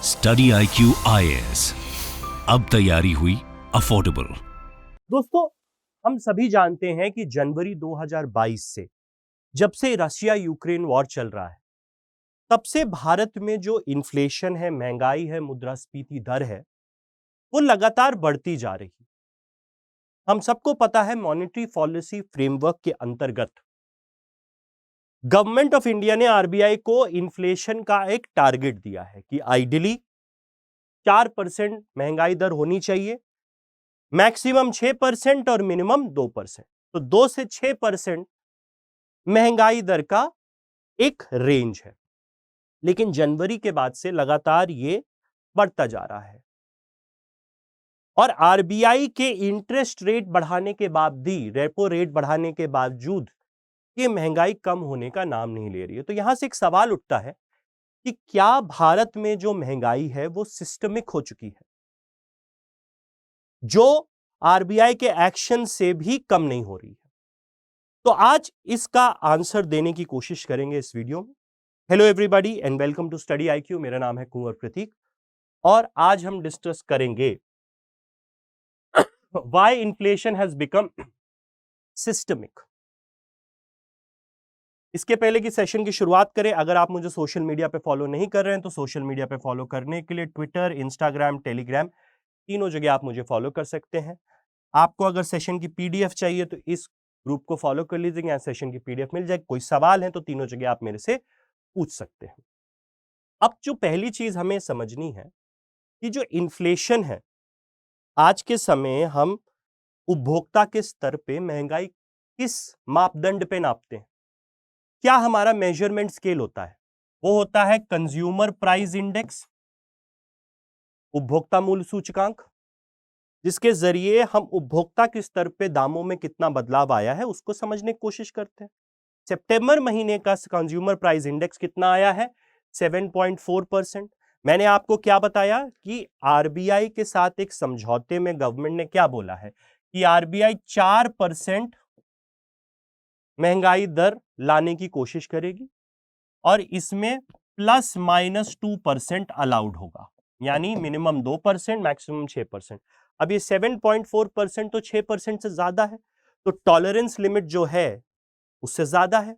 Study IQ IAS, अब तैयारी हुई अफोर्डेबल। दोस्तों, हम सभी जानते हैं कि जनवरी 2022 से जब से रशिया यूक्रेन वॉर चल रहा है, तब से भारत में जो इन्फ्लेशन है, महंगाई है, मुद्रास्फीति दर है, वो लगातार बढ़ती जा रही है। हम सबको पता है, मॉनेटरी पॉलिसी फ्रेमवर्क के अंतर्गत गवर्नमेंट ऑफ इंडिया ने आरबीआई को इन्फ्लेशन का एक टारगेट दिया है कि आइडियली 4% महंगाई दर होनी चाहिए, मैक्सिमम 6% और मिनिमम 2%। तो 2 से 6% महंगाई दर का एक रेंज है। लेकिन जनवरी के बाद से लगातार ये बढ़ता जा रहा है और आरबीआई के इंटरेस्ट रेट बढ़ाने के बाद भी, रेपो रेट बढ़ाने के बावजूद ये महंगाई कम होने का नाम नहीं ले रही है। तो यहां से एक सवाल उठता है कि क्या भारत में जो महंगाई है वो सिस्टमिक हो चुकी है, जो आरबीआई के एक्शन से भी कम नहीं हो रही है? तो आज इसका आंसर देने की कोशिश करेंगे इस वीडियो में। Hello everybody and welcome to study IQ। मेरा नाम है कुंवर प्रतीक और आज हम डिस्कस करेंगे why inflation has become systemic. इसके पहले कि सेशन की शुरुआत करें, अगर आप मुझे सोशल मीडिया पे फॉलो नहीं कर रहे हैं तो सोशल मीडिया पे फॉलो करने के लिए ट्विटर, इंस्टाग्राम, टेलीग्राम तीनों जगह आप मुझे फॉलो कर सकते हैं। आपको अगर सेशन की पीडीएफ चाहिए तो इस ग्रुप को फॉलो कर लीजिएगा, यहाँ सेशन की पीडीएफ मिल जाएगी। कोई सवाल है तो तीनों जगह आप मेरे से पूछ सकते हैं। अब जो पहली चीज हमें समझनी है कि जो इन्फ्लेशन है, आज के समय हम उपभोक्ता के स्तर पे महंगाई किस मापदंड पे नापते हैं? क्या हमारा मेजरमेंट स्केल होता है? वो होता है कंज्यूमर प्राइस इंडेक्स, उपभोक्ता मूल्य सूचकांक, जिसके जरिए हम उपभोक्ता के स्तर पे दामों में कितना बदलाव आया है उसको समझने की कोशिश करते हैं। सितंबर महीने का कंज्यूमर प्राइस इंडेक्स कितना आया है? 7.4%। मैंने आपको क्या बताया कि आरबीआई के साथ एक समझौते में गवर्नमेंट ने क्या बोला है कि आरबीआई 4% महंगाई दर लाने की कोशिश करेगी और इसमें ±2% अलाउड होगा, यानी मिनिमम 2%, मैक्सिमम 6%। अब ये 7.4% तो 6% से ज्यादा है, तो टॉलरेंस लिमिट जो है उससे ज्यादा है।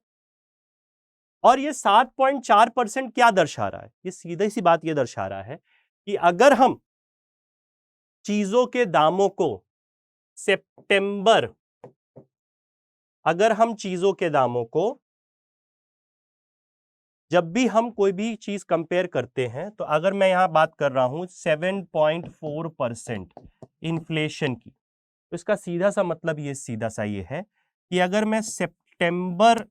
और ये 7.4% क्या दर्शा रहा है? ये सीधी सी बात ये दर्शा रहा है कि अगर हम चीजों के दामों को सितंबर, अगर हम चीजों के दामों को जब भी हम कोई भी चीज कंपेयर करते हैं, तो अगर मैं यहां बात कर रहा हूं 7.4% इन्फ्लेशन की, तो इसका सीधा सा मतलब ये है कि अगर मैं सितंबर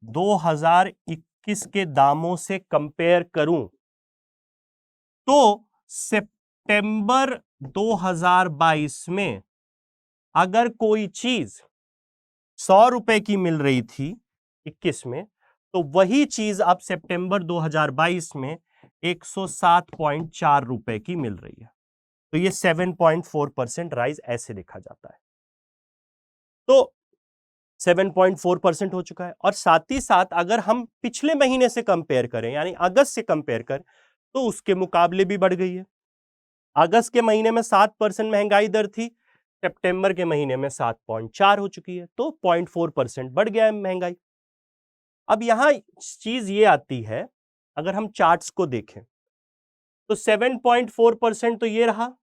2021 के दामों से कंपेयर करूं तो सितंबर 2022 में अगर कोई चीज 100 रुपए की मिल रही थी 21 में, तो वही चीज अब सितंबर 2022 में 107.4 रुपए की मिल रही है। तो ये 7.4% राइज ऐसे देखा जाता है। तो 7.4% हो चुका है। और साथ ही साथ अगर हम पिछले महीने से कंपेयर करें, यानी अगस्त से कंपेयर करें, तो उसके मुकाबले भी बढ़ गई है। अगस्त के महीने में 7% महंगाई दर थी, सितंबर के महीने में 7.4 हो चुकी है, तो 0.4% बढ़ गया है महंगाई। अब यहां चीज ये आती है, अगर हम चार्ट्स को देखें तो 7.4% तो ये रहा,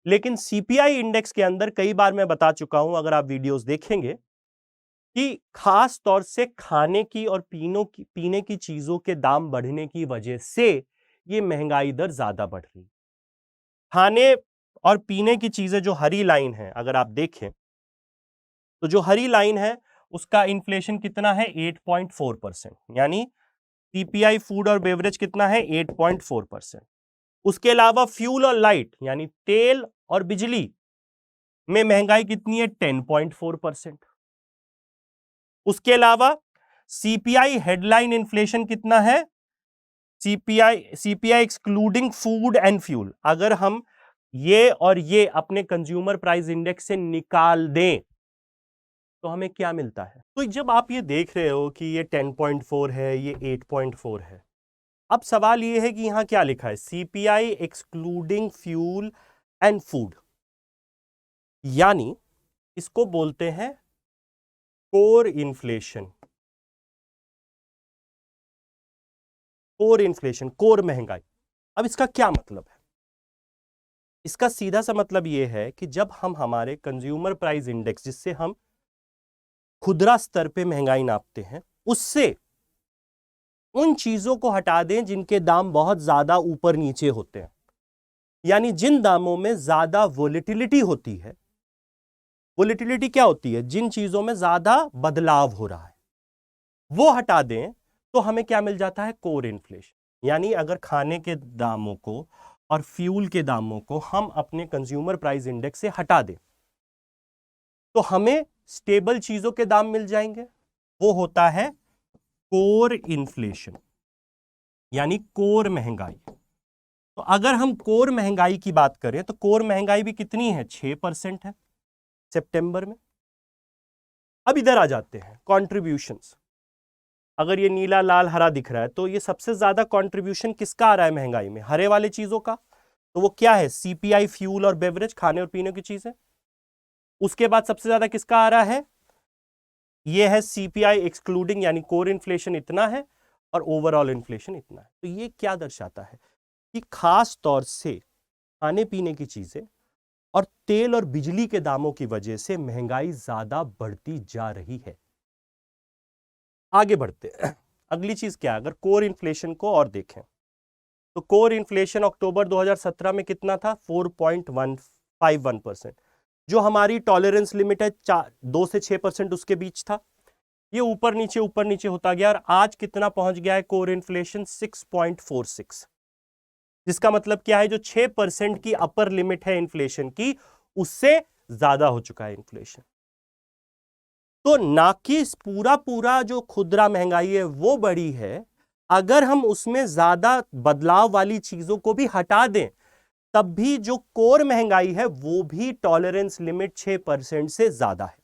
लेकिन सीपीआई इंडेक्स के अंदर कई बार मैं बता चुका हूं, अगर आप वीडियोस देखेंगे, कि खास तौर से खाने की और पीने की चीजों के दाम बढ़ने की वजह से ये महंगाई दर ज्यादा बढ़ रही। खाने और पीने की चीजें जो हरी लाइन है, अगर आप देखें तो जो हरी लाइन है उसका इन्फ्लेशन कितना है? 8.4%, यानी सीपीआई फूड और बेवरेज कितना है? 8.4%। उसके अलावा फ्यूल और लाइट, यानी तेल और बिजली में महंगाई कितनी है? 10.4%। उसके अलावा सीपीआई हेडलाइन इन्फ्लेशन कितना है? CPI excluding food and fuel, अगर हम ये और ये अपने कंज्यूमर प्राइस इंडेक्स से निकाल दें तो हमें क्या मिलता है? तो जब आप ये देख रहे हो कि ये 10.4 है, ये 8.4 है, अब सवाल यह है कि यहां क्या लिखा है, CPI excluding fuel and food, यानी इसको बोलते हैं core inflation. Core inflation, core महंगाई। अब इसका क्या मतलब है? इसका सीधा सा मतलब यह है कि जब हम हमारे कंज्यूमर प्राइस इंडेक्स, जिससे हम खुदरा स्तर पे महंगाई नापते हैं, उससे उन चीजों को हटा दें जिनके दाम बहुत ज्यादा ऊपर नीचे होते हैं, यानी जिन दामों में ज्यादा वोलेटिलिटी होती है। वोलेटिलिटी क्या होती है? जिन चीजों में ज्यादा बदलाव हो रहा है, वो हटा दें तो हमें क्या मिल जाता है? Core inflation. यानी अगर खाने के दामों को और फ्यूल के दामों को हम अपने कंज्यूमर प्राइस इंडेक्स से हटा दें तो हमें स्टेबल चीजों के दाम मिल जाएंगे। वो होता है कोर इन्फ्लेशन, यानी कोर महंगाई। तो अगर हम कोर महंगाई की बात करें तो कोर महंगाई भी कितनी है? 6% है सितंबर में। अब इधर आ जाते हैं कंट्रीब्यूशंस। अगर ये नीला लाल हरा दिख रहा है तो ये सबसे ज्यादा कंट्रीब्यूशन किसका आ रहा है महंगाई में? हरे वाले चीजों का। तो वो क्या है? सीपीआई फ्यूल और बेवरेज, खाने और पीने की चीजें। उसके बाद सबसे ज्यादा किसका आ रहा है? ये है सीपीआई एक्सक्लूडिंग, यानी कोर इन्फ्लेशन इतना है और ओवरऑल इन्फ्लेशन इतना है। तो ये क्या दर्शाता है कि खास तौर से खाने पीने की चीजें और तेल और बिजली के दामों की वजह से महंगाई ज्यादा बढ़ती जा रही है। आगे बढ़ते हैं। अगली चीज क्या है? अगर कोर इन्फ्लेशन को और देखें तो कोर इन्फ्लेशन अक्टूबर 2017 में कितना था? 4.151%, जो हमारी टॉलरेंस लिमिट है 2 से 6% उसके बीच था। ये ऊपर नीचे होता गया और आज कितना पहुंच गया है कोर इन्फ्लेशन? 6.46, जिसका मतलब क्या है? जो 6% की अपर लिमिट है इन्फ्लेशन की, उससे ज्यादा हो चुका है इन्फ्लेशन। तो ना कि पूरा जो खुदरा महंगाई है वो बढ़ी है, अगर हम उसमें ज्यादा बदलाव वाली चीजों को भी हटा दें तब भी जो कोर महंगाई है वो भी टॉलरेंस लिमिट 6% से ज्यादा है।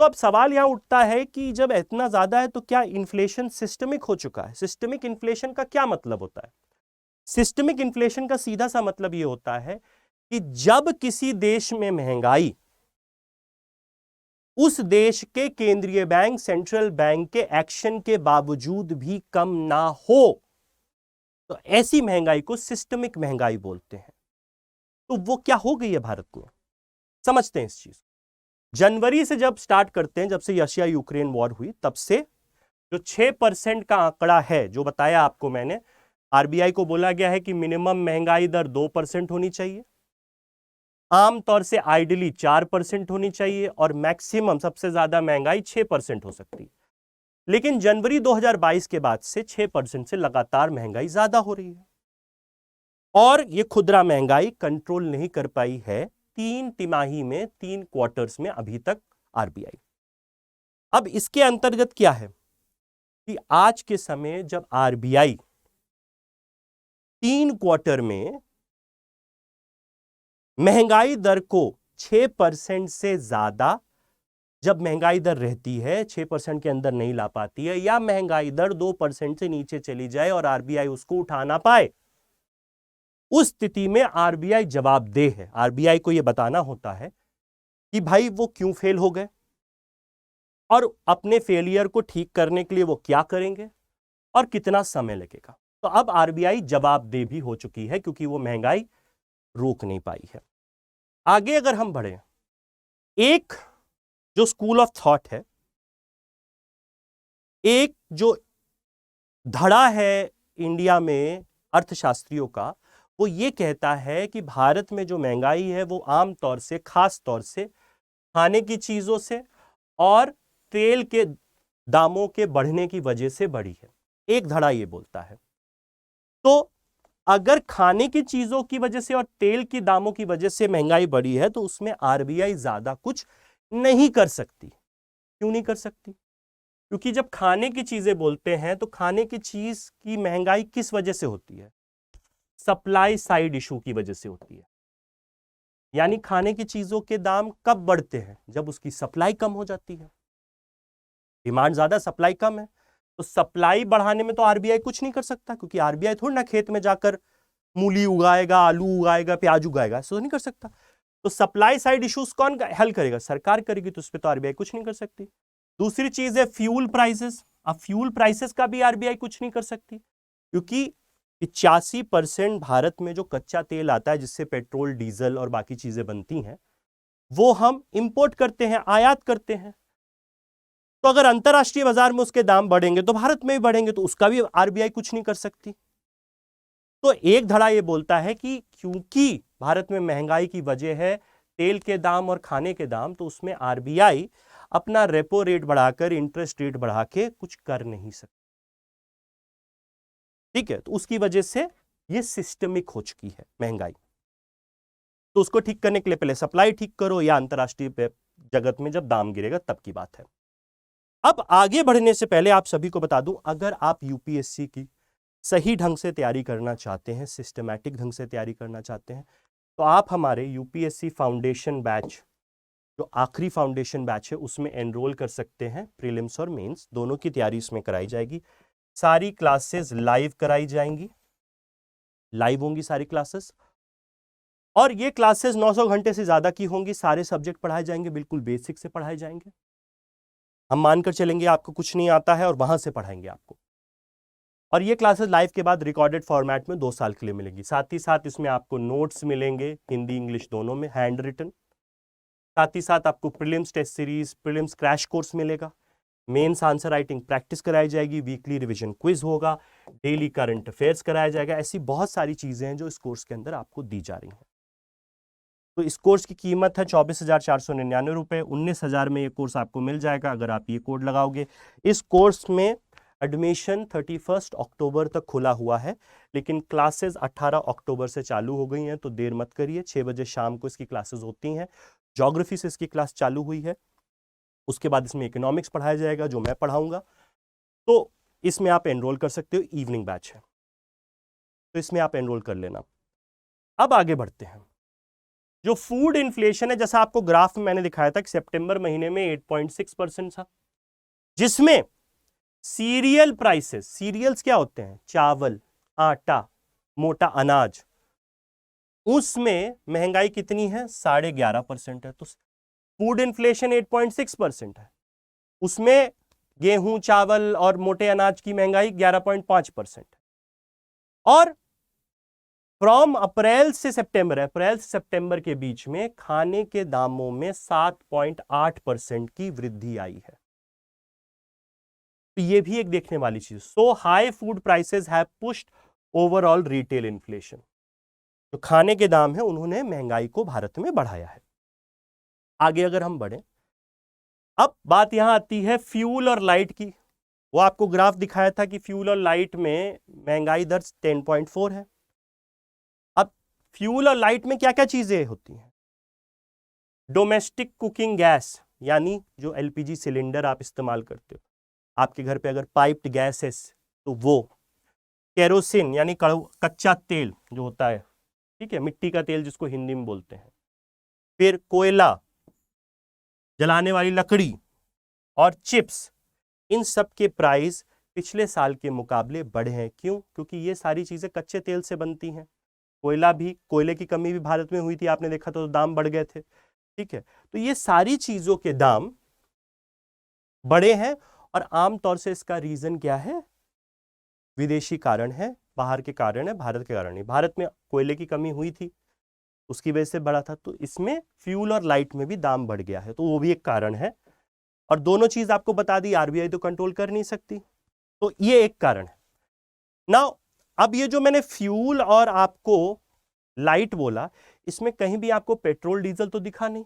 तो अब सवाल यहां उठता है कि जब इतना ज्यादा है तो क्या इन्फ्लेशन सिस्टमिक हो चुका है? सिस्टमिक इन्फ्लेशन का क्या मतलब होता है? सिस्टमिक इन्फ्लेशन का सीधा सा मतलब यह होता है कि जब किसी देश में महंगाई उस देश के केंद्रीय बैंक, सेंट्रल बैंक के एक्शन के बावजूद भी कम ना हो, तो ऐसी महंगाई को सिस्टमिक महंगाई बोलते हैं। तो वो क्या हो गई है भारत में? समझते हैं इस चीज। जनवरी से जब स्टार्ट करते हैं, जब से रशिया यूक्रेन वॉर हुई, तब से जो 6% का आंकड़ा है, जो बताया आपको मैंने, आरबीआई को बोला गया है कि मिनिमम महंगाई दर 2% होनी चाहिए, आमतौर से आइडियली 4% होनी चाहिए और मैक्सिमम सबसे ज्यादा महंगाई 6% हो सकती है। लेकिन जनवरी 2022 के बाद से 6% से लगातार महंगाई ज्यादा हो रही है और यह खुदरा महंगाई कंट्रोल नहीं कर पाई है 3 तिमाही में, 3 क्वार्टर्स में अभी तक आरबीआई। अब इसके अंतर्गत क्या है कि आज के समय जब आरबीआई 3 क्वार्टर में महंगाई दर को 6% से ज्यादा, जब महंगाई दर रहती है 6% के अंदर नहीं ला पाती है, या महंगाई दर 2% से नीचे चली जाए और आरबीआई उसको उठा ना पाए, उस स्थिति में आरबीआई जवाबदेह है। आरबीआई को यह बताना होता है कि भाई वो क्यों फेल हो गए और अपने फेलियर को ठीक करने के लिए वो क्या करेंगे और कितना समय लगेगा। तो अब आरबीआई जवाबदेह भी हो चुकी है क्योंकि वो महंगाई रोक नहीं पाई है। आगे अगर हम बढ़े, एक जो स्कूल ऑफ थॉट है, एक जो धड़ा है इंडिया में अर्थशास्त्रियों का, वो ये कहता है कि भारत में जो महंगाई है वो आमतौर से, खास तौर से खाने की चीजों से और तेल के दामों के बढ़ने की वजह से बढ़ी है। एक धड़ा ये बोलता है। तो अगर खाने की चीजों की वजह से और तेल की दामों की वजह से महंगाई बढ़ी है तो उसमें आरबीआई ज्यादा कुछ नहीं कर सकती। क्यों नहीं कर सकती? क्योंकि जब खाने की चीजें बोलते हैं तो खाने की चीज की महंगाई किस वजह से होती है? सप्लाई साइड इशू की वजह से होती है। यानी खाने की चीजों के दाम कब बढ़ते हैं? जब उसकी सप्लाई कम हो जाती है। डिमांड ज्यादा, सप्लाई कम है, तो सप्लाई बढ़ाने में तो आरबीआई कुछ नहीं कर सकता, क्योंकि आरबीआई थोड़ी ना खेत में जाकर मूली उगाएगा, आलू उगाएगा, प्याज उगाएगा, ऐसा तो नहीं कर सकता। तो सप्लाई साइड इश्यूज कौन हल करेगा? सरकार करेगी, तो उस पर तो आरबीआई कुछ नहीं कर सकती। दूसरी चीज है फ्यूल प्राइसेस। अब फ्यूल प्राइसेस का भी आरबीआई कुछ नहीं कर सकती, क्योंकि 85% भारत में जो कच्चा तेल आता है, जिससे पेट्रोल, डीजल और बाकी चीजें बनती हैं, वो हम इंपोर्ट करते हैं, आयात करते हैं। तो अगर अंतरराष्ट्रीय बाजार में उसके दाम बढ़ेंगे तो भारत में भी बढ़ेंगे, तो उसका भी आरबीआई कुछ नहीं कर सकती। तो एक धड़ा ये बोलता है कि क्योंकि भारत में महंगाई की वजह है तेल के दाम और खाने के दाम, तो उसमें आरबीआई अपना रेपो रेट बढ़ाकर, इंटरेस्ट रेट बढ़ा के कुछ कर नहीं सकती। ठीक है, तो उसकी वजह से ये सिस्टमिक हो चुकी है महंगाई। तो उसको ठीक करने के लिए पहले सप्लाई ठीक करो, या अंतरराष्ट्रीय जगत में जब दाम गिरेगा तब की बात है। अब आगे बढ़ने से पहले आप सभी को बता दूं, अगर आप यूपीएससी की सही ढंग से तैयारी करना चाहते हैं, सिस्टमैटिक ढंग से तैयारी करना चाहते हैं, तो आप हमारे यूपीएससी फाउंडेशन बैच, जो आखिरी फाउंडेशन बैच है, उसमें एनरोल कर सकते हैं। प्रीलिम्स और मेंस दोनों की तैयारी इसमें कराई जाएगी। सारी क्लासेस लाइव कराई जाएंगी, लाइव होंगी सारी क्लासेस, और ये क्लासेस 900 घंटे से ज्यादा की होंगी। सारे सब्जेक्ट पढ़ाए जाएंगे, बिल्कुल बेसिक से पढ़ाए जाएंगे। हम मानकर चलेंगे आपको कुछ नहीं आता है, और वहां से पढ़ाएंगे आपको। और ये क्लासेस लाइव के बाद रिकॉर्डेड फॉर्मेट में 2 साल के लिए मिलेंगी। साथ ही साथ इसमें आपको नोट्स मिलेंगे, हिंदी इंग्लिश दोनों में, हैंड रिटन। साथ ही साथ आपको prelims test series, prelims crash course मिलेगा, मेंस आंसर राइटिंग प्रैक्टिस कराई जाएगी, वीकली रिवीजन क्विज होगा, डेली करंट अफेयर्स कराया जाएगा। ऐसी बहुत सारी चीजें हैं जो इस कोर्स के अंदर आपको दी जा रही हैं। तो इस कोर्स की कीमत है 24,499 रुपए। 19,000 में ये कोर्स आपको मिल जाएगा अगर आप ये कोड लगाओगे। इस कोर्स में एडमिशन 31 अक्टूबर तक खुला हुआ है, लेकिन क्लासेस 18 अक्टूबर से चालू हो गई हैं, तो देर मत करिए। 6 बजे शाम को इसकी क्लासेस होती हैं। ज्योग्राफी से इसकी क्लास चालू हुई है, उसके बाद इसमें इकोनॉमिक्स पढ़ाया जाएगा जो मैं पढ़ाऊंगा। तो इसमें आप एनरोल कर सकते हो, इवनिंग बैच है, तो इसमें आप एनरोल कर लेना। अब आगे बढ़ते हैं। जो फूड इन्फ्लेशन है, जैसा आपको ग्राफ में मैंने दिखाया था कि सितंबर महीने में 8.6% था, जिसमें सीरियल प्राइसेस, सीरियल्स क्या होते हैं? चावल, आटा, मोटा अनाज, उसमें महंगाई कितनी है? 11.5% है। तो फूड इन्फ्लेशन 8.6% है, उसमें गेहूं, चावल और मोटे अनाज की महंगाई 11.5% है। और फ्रॉम अप्रैल से सितंबर के बीच में खाने के दामों में 7.8% की वृद्धि आई है। तो ये भी एक देखने वाली चीज। So high food prices have pushed overall retail inflation. जो खाने के दाम है उन्होंने महंगाई को भारत में बढ़ाया है। आगे अगर हम बढ़े, अब बात यहां आती है फ्यूल और लाइट की। वो आपको ग्राफ दिखाया था कि फ्यूल और लाइट में महंगाई दर 10.4 है। अब फ्यूल और लाइट में क्या क्या चीजें होती हैं? डोमेस्टिक कुकिंग गैस, यानी जो एलपीजी सिलेंडर आप इस्तेमाल करते हो, आपके घर पे अगर पाइप्ड गैस है तो वो, केरोसिन यानी कच्चा तेल जो होता है, ठीक है, मिट्टी का तेल जिसको हिंदी में बोलते हैं, फिर कोयला, जलाने वाली लकड़ी और चिप्स, इन सब के प्राइस पिछले साल के मुकाबले बढ़े हैं। क्यों? क्योंकि ये सारी चीजें कच्चे तेल से बनती हैं। कोयला भी, कोयले की कमी भी भारत में हुई थी, आपने देखा तो दाम बढ़ गए थे। ठीक है, तो ये सारी चीजों के दाम बढ़े हैं, और आमतौर से इसका रीजन क्या है? विदेशी कारण है, बाहर के कारण है, भारत के कारण नहीं। भारत में कोयले की कमी हुई थी, उसकी वजह से बढ़ा था, तो इसमें फ्यूल और लाइट में भी दाम बढ़ गया है, तो वो भी एक कारण है। और दोनों चीज आपको बता दी, आरबीआई तो कंट्रोल कर नहीं सकती, तो ये एक कारण है। नाउ अब ये जो मैंने फ्यूल और आपको लाइट बोला, इसमें कहीं भी आपको पेट्रोल डीजल तो दिखा नहीं।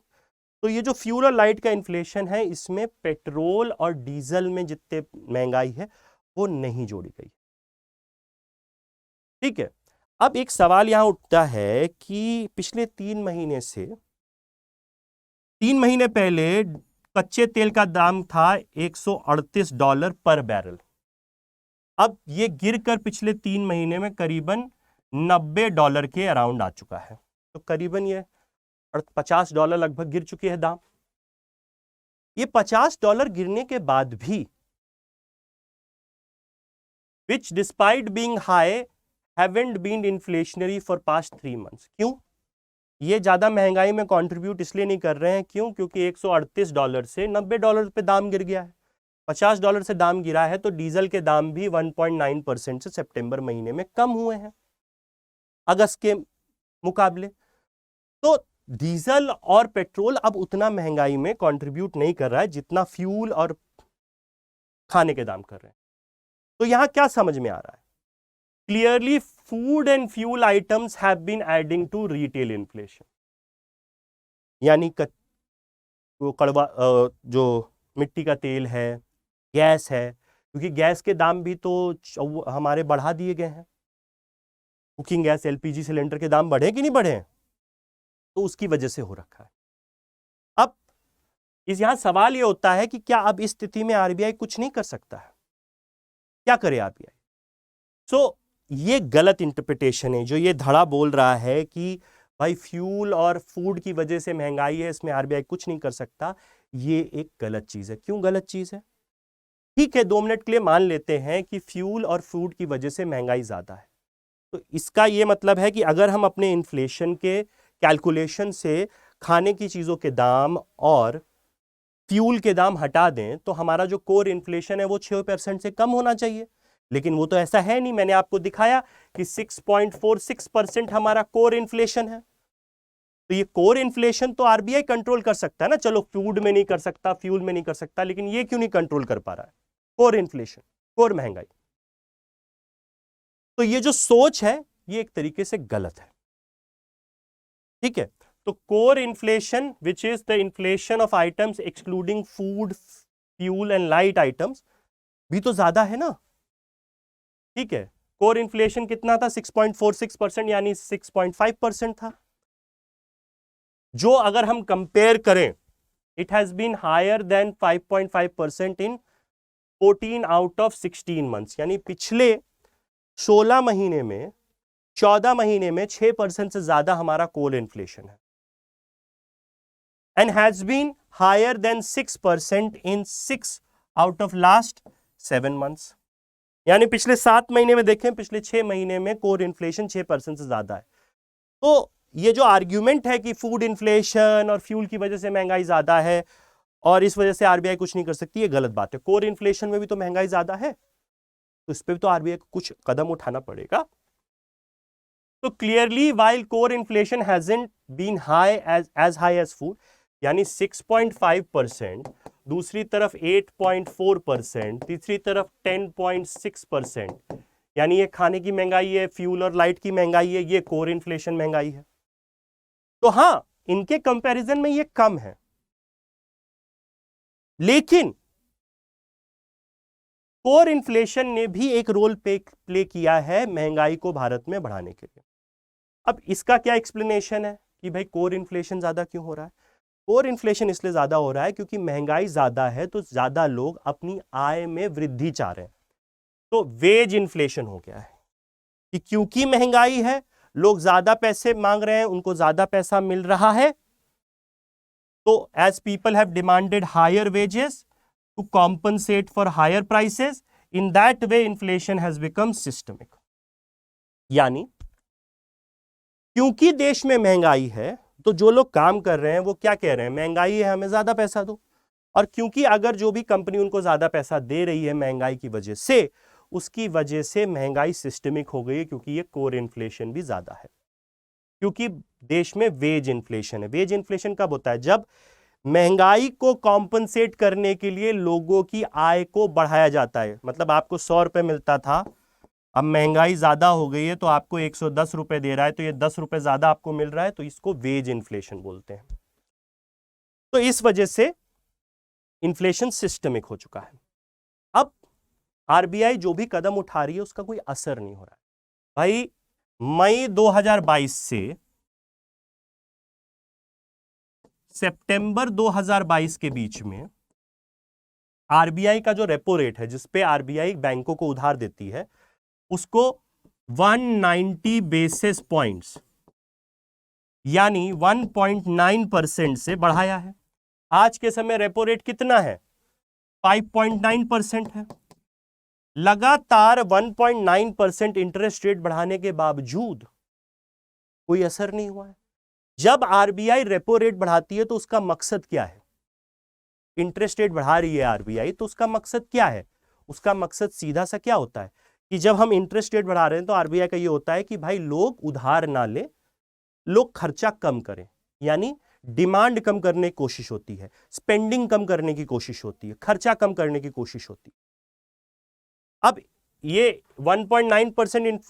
तो ये जो फ्यूल और लाइट का इन्फ्लेशन है, इसमें पेट्रोल और डीजल में जितने महंगाई है वो नहीं जोड़ी गई। ठीक है, अब एक सवाल यहां उठता है कि पिछले 3 महीने से, 3 महीने पहले कच्चे तेल का दाम था $138 पर बैरल। अब ये गिरकर पिछले 3 महीने में करीबन $90 के अराउंड आ चुका है। तो करीबन ये $50 लगभग गिर चुके हैं दाम। ये $50 गिरने के बाद भी which despite being high haven't been inflationary for past 3 months. क्यों? ये ज्यादा महंगाई में कंट्रीब्यूट इसलिए नहीं कर रहे हैं, क्यों? क्योंकि $138 से $90 पे दाम गिर गया है, $50 से दाम गिरा है, तो डीजल के दाम भी 1.9% से सितंबर महीने में कम हुए हैं अगस्त के मुकाबले। तो डीजल और पेट्रोल अब उतना महंगाई में कंट्रीब्यूट नहीं कर रहा है जितना फ्यूल और खाने के दाम कर रहे हैं। तो यहां क्या समझ में आ रहा है? Clearly food and fuel items have been adding to retail inflation, यानी वो कड़वा जो मिट्टी का तेल है, गैस है, क्योंकि गैस के दाम भी तो हमारे बढ़ा दिए गए हैं। कुकिंग गैस एलपीजी सिलेंडर के दाम बढ़े कि नहीं बढ़े हैं? तो उसकी वजह से हो रखा है। अब यहां सवाल ये होता है कि क्या अब इस स्थिति में आरबीआई कुछ नहीं कर सकता है? क्या करे आरबीआई? सो ये गलत इंटरप्रिटेशन है जो ये धड़ा बोल रहा है कि भाई फ्यूल और फूड की वजह से महंगाई है, इसमें आरबीआई कुछ नहीं कर सकता। ये एक गलत चीज है। क्यों गलत चीज है? ठीक है, 2 मिनट के लिए मान लेते हैं कि फ्यूल और फूड की वजह से महंगाई ज्यादा है, तो इसका ये मतलब है कि अगर हम अपने इन्फ्लेशन के कैलकुलेशन से खाने की चीजों के दाम और फ्यूल के दाम हटा दें तो हमारा जो कोर इन्फ्लेशन है वो 6% से कम होना चाहिए, लेकिन वो तो ऐसा है नहीं। मैंने आपको दिखाया कि 6.46% हमारा कोर इन्फ्लेशन है। तो ये कोर इन्फ्लेशन तो आरबीआई कंट्रोल कर सकता है ना, चलो फूड में नहीं कर सकता, फ्यूल में नहीं कर सकता, लेकिन ये क्यों नहीं कंट्रोल कर पा रहा है? कोर इन्फ्लेशन, कोर महंगाई। तो ये जो सोच है ये एक तरीके से गलत है। ठीक है, तो core inflation which is the inflation of items excluding food, fuel and light items भी तो ज्यादा है ना। ठीक है, कोर इन्फ्लेशन कितना था? 6.46%, यानी 6.5% था, जो अगर हम कंपेयर करें it has been higher than 5.5% in 14 out of 16 months, यानी पिछले 16 महीने में 14 महीने में 6% से ज्यादा हमारा कोर इन्फ्लेशन है। And has been higher than 6% in 6 out of last 7 months, यानी पिछले 7 महीने में देखें, पिछले 6 महीने में कोर इन्फ्लेशन 6% से ज्यादा है। तो ये जो आर्ग्यूमेंट है कि फूड इन्फ्लेशन और फ्यूल की वजह से महंगाई ज्यादा है और इस वजह से आरबीआई कुछ नहीं कर सकती, ये गलत बात है। कोर इन्फ्लेशन में भी तो महंगाई ज्यादा है, तो इस पे भी तो आरबीआई को कुछ कदम उठाना पड़ेगा। तो clearly while core inflation hasn't been high as high as food, यानी 6.5%, दूसरी तरफ 8.4%, तीसरी तरफ 10.6%, यानी ये खाने की महंगाई है, फ्यूल और लाइट की महंगाई है, ये कोर इन्फ्लेशन महंगाई है। तो हां, इनके कंपैरिजन में ये कम है, लेकिन कोर इन्फ्लेशन ने भी एक रोल प्ले किया है महंगाई को भारत में बढ़ाने के लिए। अब इसका क्या एक्सप्लेनेशन है कि भाई कोर इन्फ्लेशन ज्यादा क्यों हो रहा है? कोर इन्फ्लेशन इसलिए ज्यादा हो रहा है क्योंकि महंगाई ज्यादा है, तो ज्यादा लोग अपनी आय में वृद्धि चाह रहे हैं। तो वेज इन्फ्लेशन हो गया है कि क्योंकि महंगाई है, लोग ज्यादा पैसे मांग रहे हैं, उनको ज्यादा पैसा मिल रहा है, तो as people have demanded higher wages to compensate for higher prices, in that way inflation has become systemic. यानी क्योंकि देश में महंगाई है, तो जो लोग काम कर रहे हैं वो क्या कह रहे हैं? महंगाई है, हमें ज्यादा पैसा दो। और क्योंकि अगर जो भी कंपनी उनको ज्यादा पैसा दे रही है महंगाई की वजह से, उसकी वजह से महंगाई सिस्टमिक हो गई है, क्योंकि ये कोर इन्फ्लेशन भी ज्यादा है। क्योंकि देश में वेज इन्फ्लेशन है। वेज इन्फ्लेशन कब होता है? जब महंगाई को कॉम्पनसेट करने के लिए लोगों की आय को बढ़ाया जाता है। मतलब आपको 100 रुपए मिलता था, अब महंगाई ज्यादा हो गई है तो आपको 110 रुपए दे रहा है, तो ये 10 रुपए ज्यादा आपको मिल रहा है, तो इसको वेज इन्फ्लेशन बोलते हैं। तो इस वजह से इन्फ्लेशन सिस्टमिक हो चुका है। अब आरबीआई जो भी कदम उठा रही है उसका कोई असर नहीं हो रहा है। भाई मई 2022 से सितंबर 2022 के बीच में आरबीआई का जो रेपो रेट है, जिसपे आरबीआई बैंकों को उधार देती है, उसको 190 बेसिस पॉइंट्स यानी 1.9% से बढ़ाया है। आज के समय रेपो रेट कितना है? 5.9% है। लगातार 1.9% इंटरेस्ट रेट बढ़ाने के बावजूद कोई असर नहीं हुआ है। जब आरबीआई रेपो रेट बढ़ाती है तो उसका मकसद क्या है? इंटरेस्ट रेट बढ़ा रही है आरबीआई तो उसका मकसद क्या है? उसका मकसद सीधा सा क्या होता है कि जब हम इंटरेस्ट रेट बढ़ा रहे हैं तो आरबीआई का ये होता है कि भाई लोग उधार ना ले, लोग खर्चा कम करें, यानी डिमांड कम करने की कोशिश होती है, स्पेंडिंग कम करने की कोशिश होती है, खर्चा कम करने की कोशिश होती है। अब ये 1.9%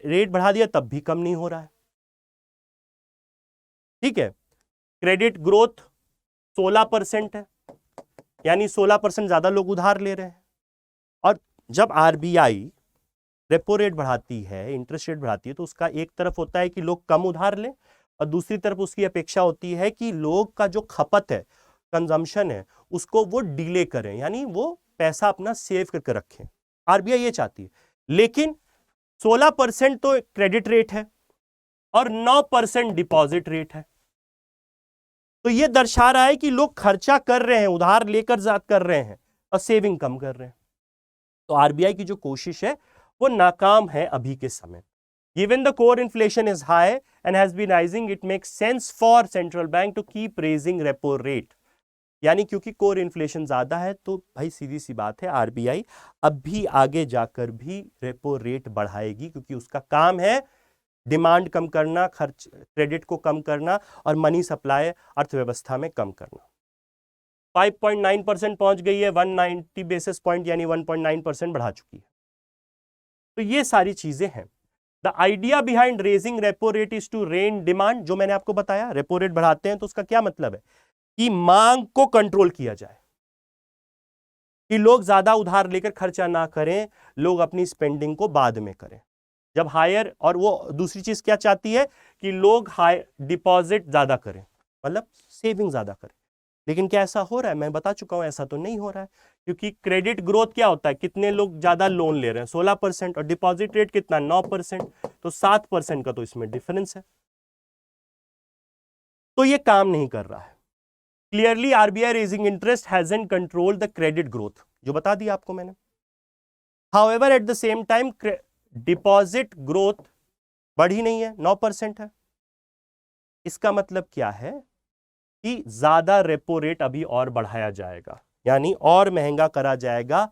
रेट बढ़ा दिया तब भी कम नहीं हो रहा है। ठीक है, क्रेडिट ग्रोथ 16% है, यानी 16% ज्यादा लोग उधार ले रहे हैं। और जब आरबीआई रेपो रेट बढ़ाती है, इंटरेस्ट रेट बढ़ाती है, तो उसका एक तरफ होता है कि लोग कम उधार लें और दूसरी तरफ उसकी अपेक्षा होती है कि लोग का जो खपत है, कंजम्पशन है, उसको वो डिले करें, यानी वो पैसा अपना सेव करके रखें। आरबीआई ये चाहती है। लेकिन 16% तो क्रेडिट रेट है और 9% डिपॉजिट रेट है, तो ये दर्शा रहा है कि लोग खर्चा कर रहे हैं, उधार लेकर ज्यादा कर रहे हैं और सेविंग कम कर रहे हैं। तो आरबीआई की जो कोशिश है वो नाकाम है अभी के समय। Given the core inflation is high and has been rising, it makes sense for central bank to keep raising repo rate. यानी क्योंकि कोर इन्फ्लेशन ज्यादा है तो भाई सीधी सी बात है आरबीआई अब भी आगे जाकर भी रेपो रेट बढ़ाएगी, क्योंकि उसका काम है डिमांड कम करना, खर्च क्रेडिट को कम करना और मनी सप्लाई अर्थव्यवस्था में कम करना। 5.9% पहुंच गई है, 190 बेसिस पॉइंट यानी 1.9% बढ़ा चुकी है। तो ये सारी चीजें हैं। The idea behind raising repo rate is to rein demand. जो मैंने आपको बताया, रेपो रेट बढ़ाते हैं तो उसका क्या मतलब है कि मांग को कंट्रोल किया जाए, कि लोग ज्यादा उधार लेकर खर्चा ना करें, लोग अपनी स्पेंडिंग को बाद में करें। जब हायर, और वो दूसरी चीज क्या चाहती है कि लोग हाई डिपॉजिट ज्यादा करें, मतलब सेविंग ज्यादा करें। लेकिन क्या ऐसा हो रहा है? मैं बता चुका हूं ऐसा तो नहीं हो रहा है, क्योंकि क्रेडिट ग्रोथ क्या होता है, कितने लोग ज्यादा लोन ले रहे हैं, 16%, और डिपॉजिट रेट कितना, 9%, तो 7% का तो इसमें डिफरेंस है। तो ये काम नहीं कर रहा है। Clearly RBI raising interest hasn't control the credit growth, जो बता दिया आपको मैंने। However at the same time deposit growth बढ़ी नहीं है, 9% है। इसका मतलब क्या है कि ज्यादा रेपो रेट अभी और बढ़ाया जाएगा, यानी और महंगा करा जाएगा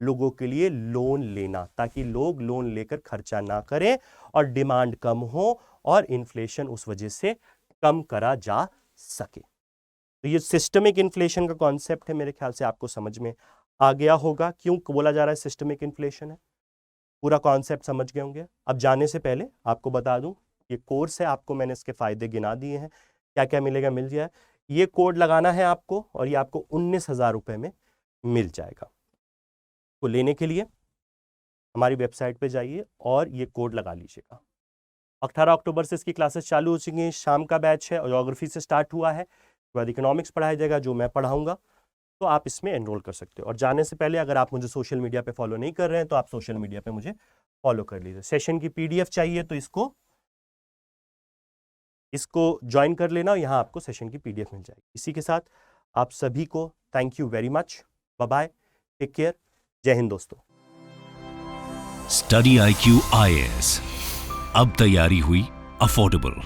लोगों के लिए लोन लेना, ताकि लोग लोन लेकर खर्चा ना करें और डिमांड कम हो और इन्फ्लेशन उस वजह से कम करा जा सके। तो ये सिस्टमिक इन्फ्लेशन का कॉन्सेप्ट है, मेरे ख्याल से आपको समझ में आ गया होगा क्यों बोला जा रहा है सिस्टमिक इन्फ्लेशन है। पूरा कॉन्सेप्ट समझ गए होंगे। अब जाने से पहले आपको बता दूं, ये कोर्स है, आपको मैंने इसके फायदे गिना दिए हैं, क्या क्या मिलेगा, मिल जाए। ये कोड लगाना है आपको और ये आपको 19,000 रुपए में मिल जाएगा। तो लेने के लिए हमारी वेबसाइट पे जाइए और ये कोड लगा लीजिएगा। 18 अक्टूबर से इसकी क्लासेस चालू हो चुकी हैं, शाम का बैच है और ज्योग्राफी से स्टार्ट हुआ है, उसके बाद इकोनॉमिक्स पढ़ाया जाएगा जो मैं पढ़ाऊंगा, तो आप इसमें एनरोल कर सकते हो। और जाने से पहले अगर आप मुझे सोशल मीडिया पे फॉलो नहीं कर रहे हैं तो आप सोशल मीडिया पे मुझे फॉलो कर लीजिए। सेशन की पीडीएफ चाहिए तो इसको ज्वाइन कर लेना, यहाँ आपको सेशन की पीडीएफ मिल जाएगी। इसी के साथ आप सभी को thank you very much, bye bye, take care, जय हिंद दोस्तों। स्टडी IQ IAS, अब तैयारी हुई अफोर्डेबल।